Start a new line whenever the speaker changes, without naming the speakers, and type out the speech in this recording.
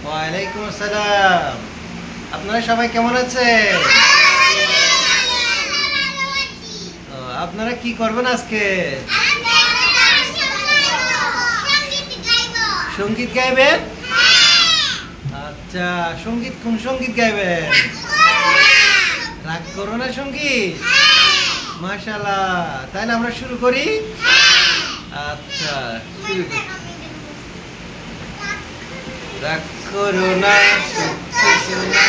ওয়ালাইকুম আসসালাম। আপনারা সবাই কেমন আছেন? আপনারা কি করবেন আজকে? সঙ্গীত গাইবেন? আচ্ছা, সঙ্গীত কোন সঙ্গীত গাইবেন? রাগ করো না সঙ্গীত? মাশাআল্লাহ, তাহলে আমরা শুরু করি। আচ্ছা, শুরু করি। রাগ করো না সত্যি সোনা